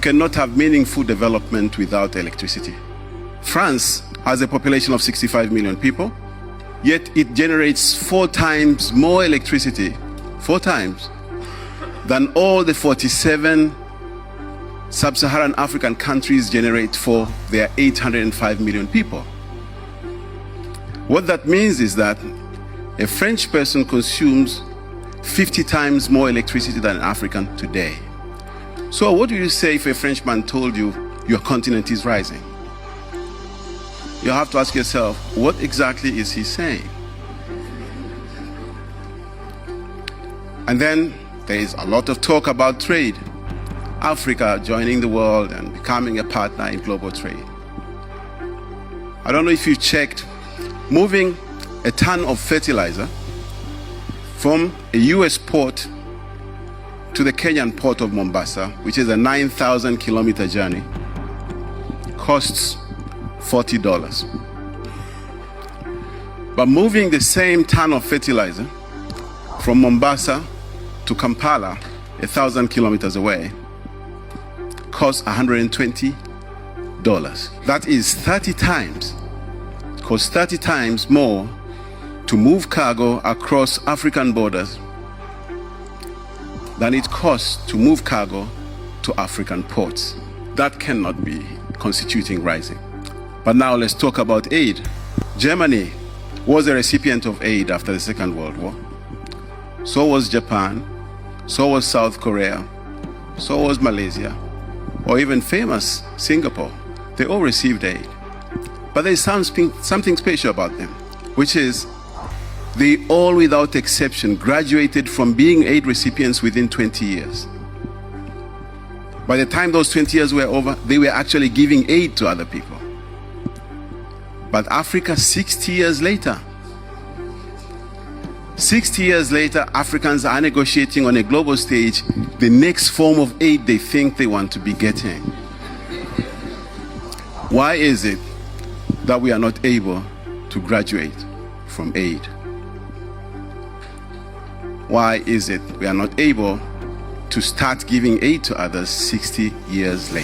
cannot have meaningful development without electricity. France has a population of 65 million people, yet it generates 4 times more electricity, 4 times, than all the 47 sub-Saharan African countries generate for their 805 million people. What that means is that a French person consumes 50 times more electricity than an African today. So what do you say if a Frenchman told you your continent is rising? You have to ask yourself, what exactly is he saying? And then there is a lot of talk about trade. Africa joining the world and becoming a partner in global trade. I don't know if you checked, moving a ton of fertilizer from a US port to the Kenyan port of Mombasa, which is a 9,000 kilometer journey, costs $40. But moving the same ton of fertilizer from Mombasa to Kampala, 1,000 kilometers away, costs $120. That is 30 times. It costs 30 times more to move cargo across African borders than it costs to move cargo to African ports. That cannot be constituting rising. But now let's talk about aid. Germany was a recipient of aid after the Second World War. So was Japan, so was South Korea, so was Malaysia, or even famous Singapore. They all received aid. But there's something special about them, which is they all, without exception, graduated from being aid recipients within 20 years. By the time those 20 years were over, they were actually giving aid to other people. But Africa, 60 years later, Africans are negotiating on a global stage the next form of aid they think they want to be getting. Why is it that we are not able to graduate from aid? Why is it we are not able to start giving aid to others 60 years later?